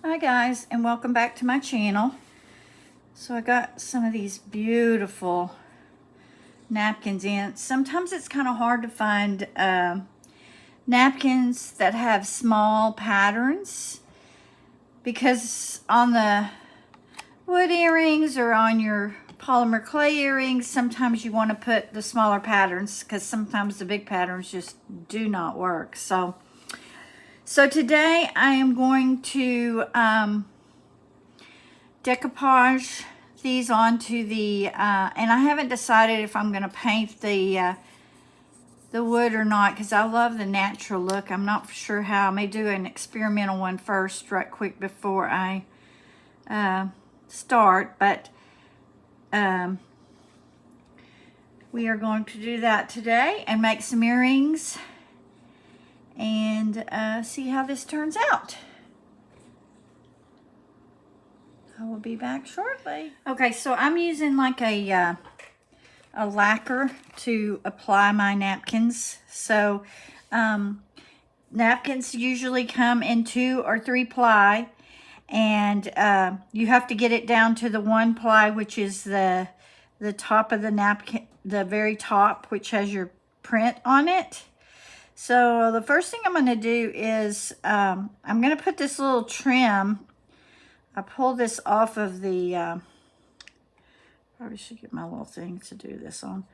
Hi guys, and welcome back to my channel. So I got some of these beautiful napkins in. Sometimes it's kind of hard to find napkins that have small patterns, because on the wood earrings or on your polymer clay earrings, sometimes you want to put the smaller patterns because sometimes the big patterns just do not work. So today I am going to decoupage these onto the, and I haven't decided if I'm going to paint the wood or not, because I love the natural look. I'm not sure how. I may do an experimental one first right quick before I start, but we are going to do that today and make some earrings and see how this turns out. I will be back shortly. Okay, so I'm using like a lacquer to apply my napkins. So napkins usually come in 2 or 3 ply, and you have to get it down to the 1 ply, which is the top of the napkin, the very top, which has your print on it. So the first thing I'm going to do is I'm going to put this little trim. I pull this off of the probably should get my little thing to do this on,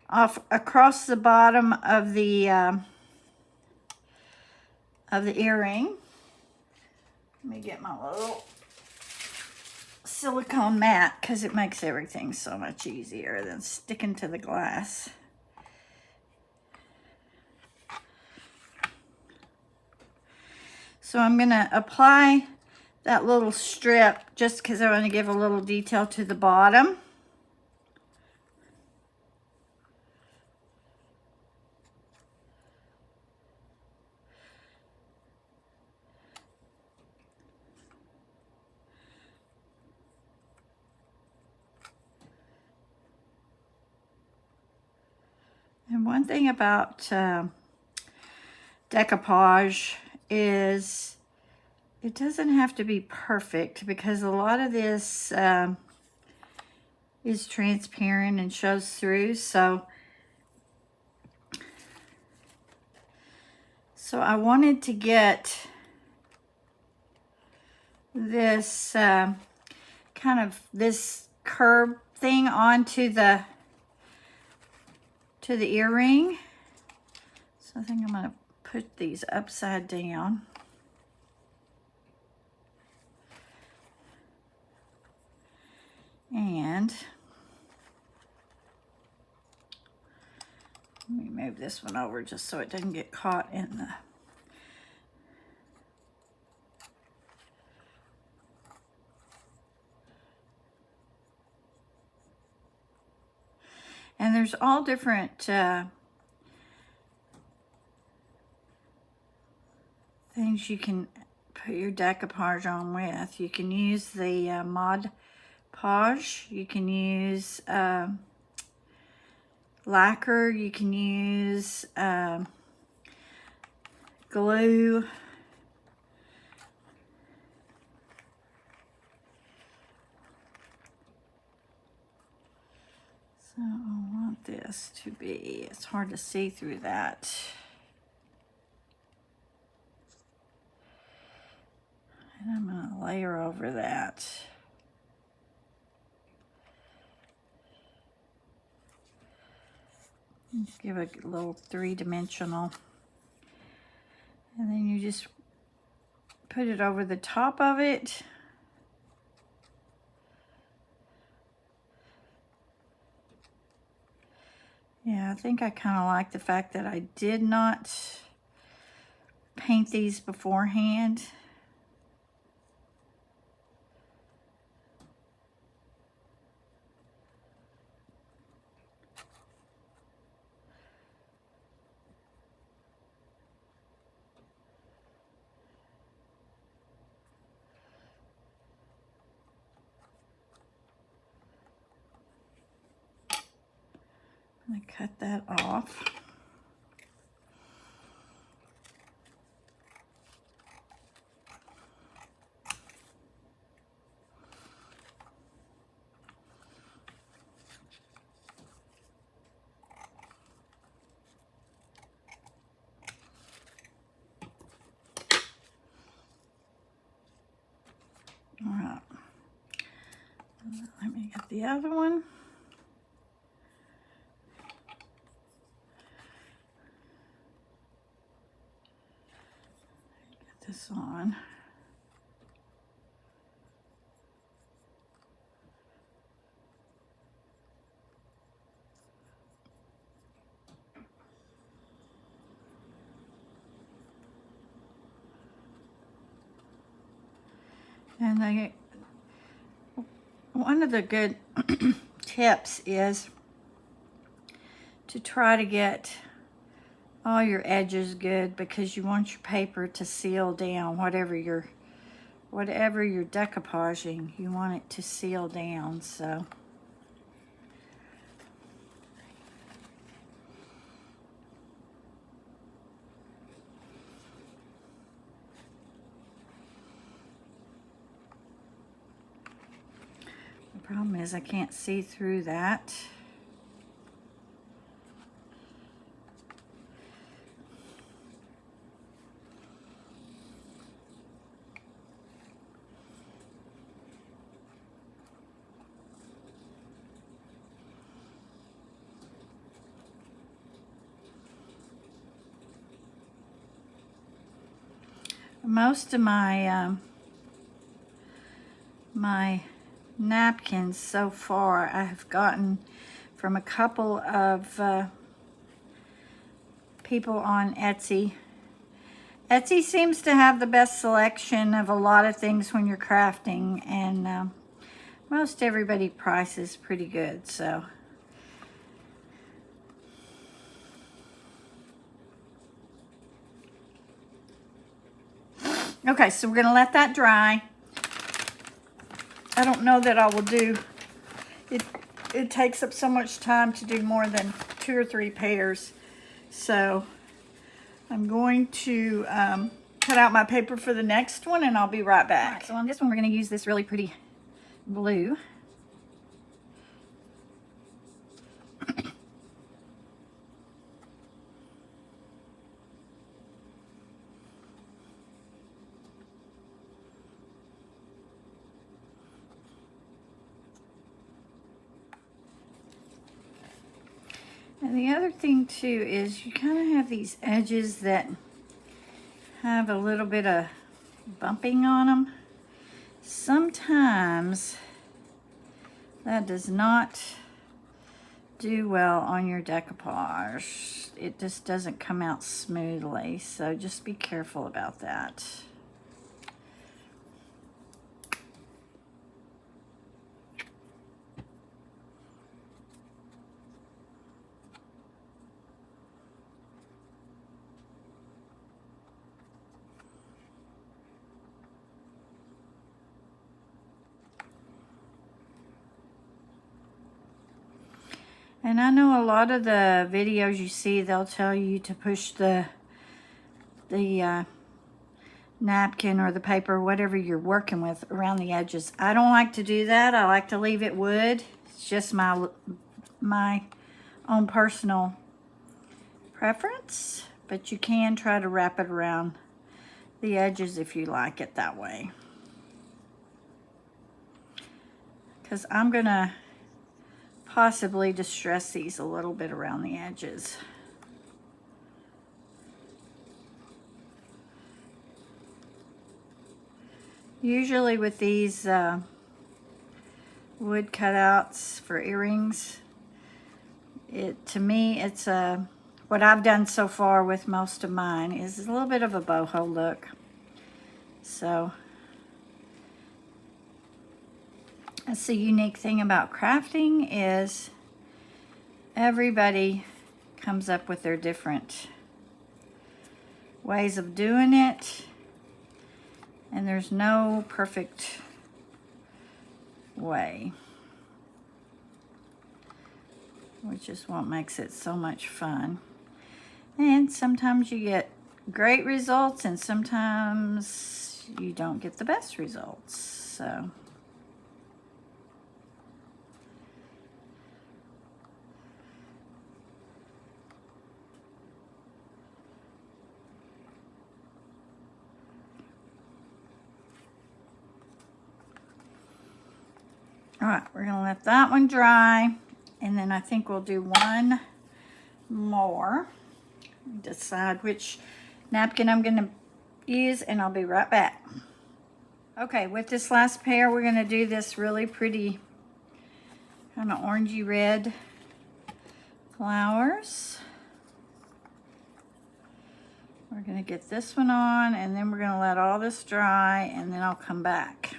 off across the bottom of the earring. Let me get my little silicone mat, because it makes everything so much easier than sticking to the glass. So I'm going to apply that little strip just because I want to give a little detail to the bottom. And one thing about decoupage is it doesn't have to be perfect, because a lot of this is transparent and shows through. So I wanted to get this kind of this curb thing onto the earring. So I think I'm going to put these upside down. And let me move this one over just so it doesn't get caught in the... And there's all different things you can put your decoupage on with. You can use the Mod Podge. You can use lacquer. You can use glue. So I want this to be, it's hard to see through that. And I'm going to layer over that. Just give a little 3-dimensional. And then you just put it over the top of it. Yeah, I think I kind of like the fact that I did not paint these beforehand. I'm going to cut that off. the other one. Get this on. And one of the good tips is to try to get all your edges good, because you want your paper to seal down. Whatever you're decoupaging, you want it to seal down. So the problem is I can't see through that. Most of my my napkins so far I have gotten from a couple of people on Etsy. Etsy seems to have the best selection of a lot of things when you're crafting, and most everybody prices pretty good. So okay, so we're gonna let that dry. I don't know that I will do it. It takes up so much time to do more than 2 or 3 pairs. So I'm going to cut out my paper for the next one, and I'll be right back. Right, so on this one, we're going to use this really pretty blue. And the other thing too is you kind of have these edges that have a little bit of bumping on them. Sometimes that does not do well on your decoupage. It just doesn't come out smoothly, so just be careful about that. And I know a lot of the videos you see, they'll tell you to push the napkin or the paper, whatever you're working with, around the edges. I don't like to do that. I like to leave it wood. It's just my own personal preference, but you can try to wrap it around the edges if you like it that way. Because I'm gonna possibly distress these a little bit around the edges. Usually with these wood cutouts for earrings, to me it's what I've done so far with most of mine is a little bit of a boho look. So that's the unique thing about crafting, is everybody comes up with their different ways of doing it, and there's no perfect way, which is what makes it so much fun. And sometimes you get great results, and sometimes you don't get the best results. So All right, we're gonna let that one dry, and then I think we'll do one more. Decide which napkin I'm gonna use, and I'll be right back. Okay, with this last pair, we're gonna do this really pretty kind of orangey red flowers. We're gonna get this one on, and then we're gonna let all this dry, and then I'll come back.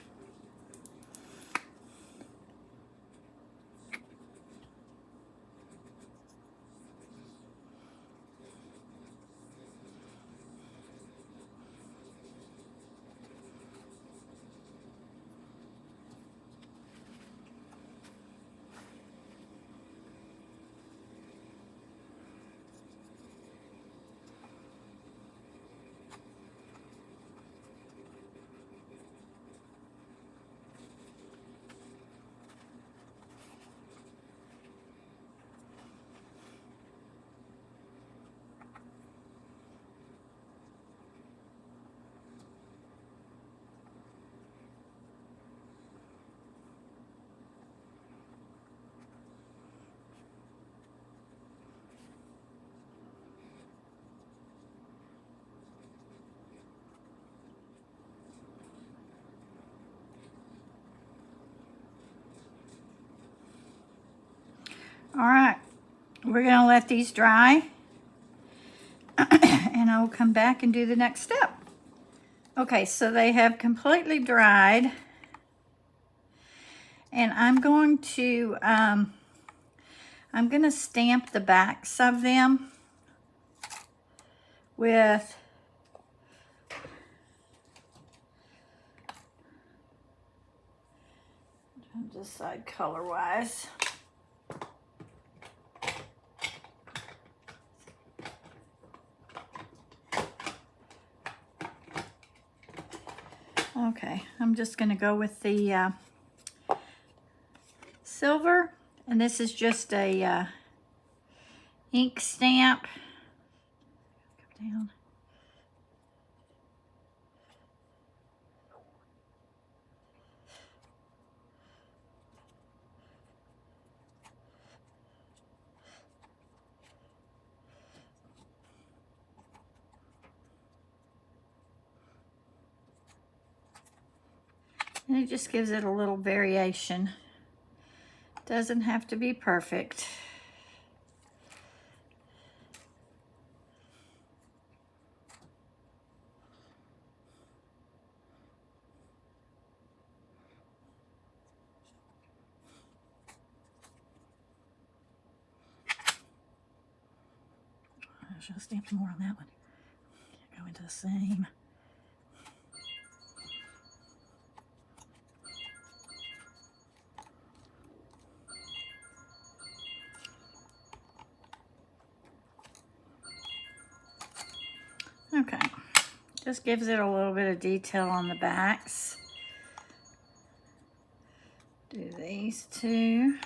All right, we're gonna let these dry and I will come back and do the next step. Okay, so they have completely dried, and I'm going to stamp the backs of them with decide color wise. Okay, I'm just going to go with the silver, and this is just a ink stamp. Go down. And it just gives it a little variation. Doesn't have to be perfect. I should have stamped more on that one. Can't go into the same. Okay, just gives it a little bit of detail on the backs. Do these two.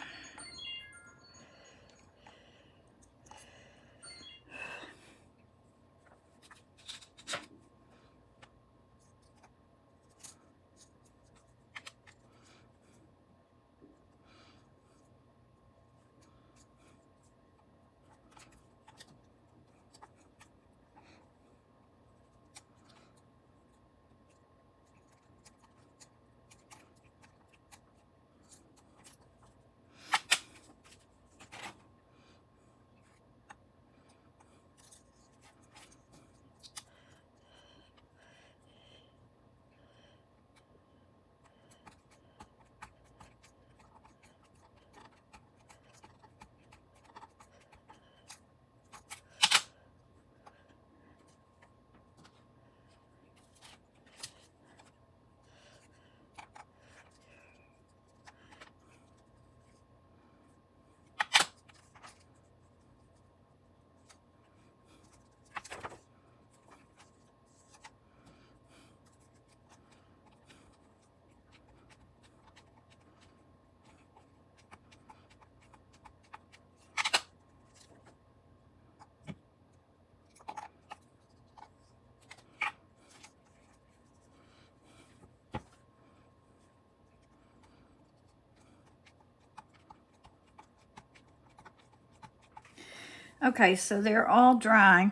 Okay, so they're all dry.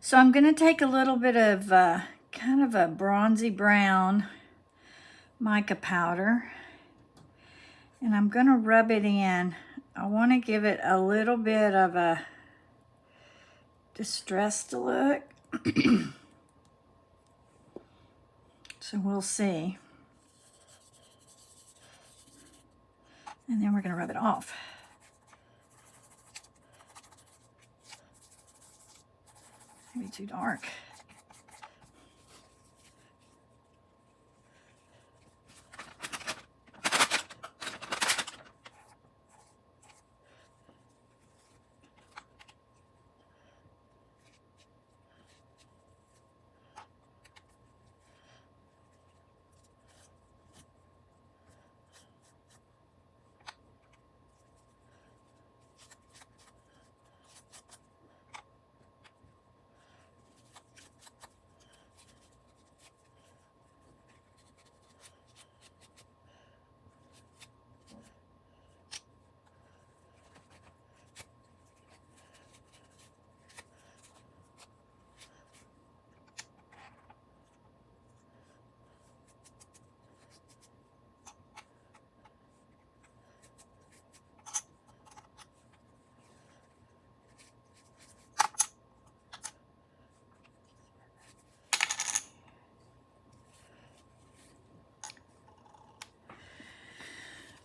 So I'm going to take a little bit of kind of a bronzy brown mica powder, and I'm going to rub it in. I want to give it a little bit of a distressed look. So we'll see. And then we're going to rub it off. Maybe too dark.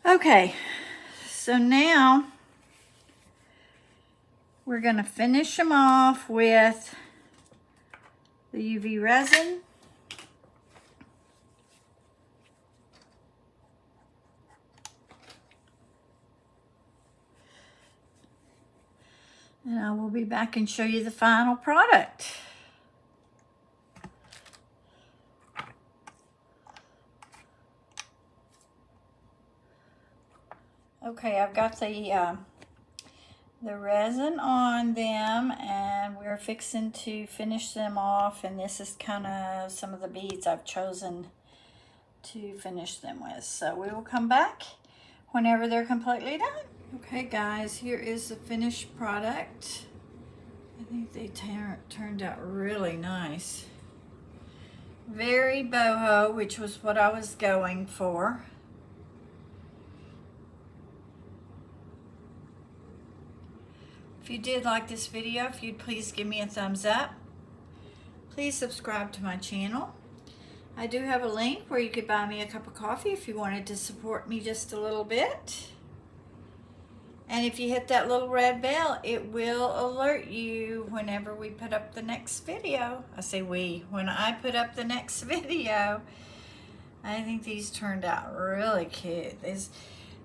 Okay, so now we're going to finish them off with the UV resin. And I will be back and show you the final product. Okay, I've got the resin on them, and we're fixing to finish them off, and this is kind of some of the beads I've chosen to finish them with. So we will come back whenever they're completely done. Okay guys, here is the finished product. I think they turned out really nice. Very boho, which was what I was going for. If you did like this video, if you'd please give me a thumbs up. Please subscribe to my channel. I do have a link where you could buy me a cup of coffee if you wanted to support me just a little bit. And if you hit that little red bell, it will alert you whenever we put up the next video. I say when I put up the next video. I think these turned out really cute.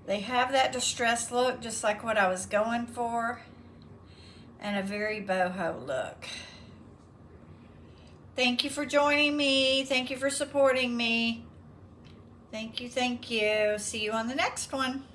They have that distressed look, just like what I was going for, and a very boho look. Thank you for joining me. Thank you for supporting me. Thank you, thank you. See you on the next one.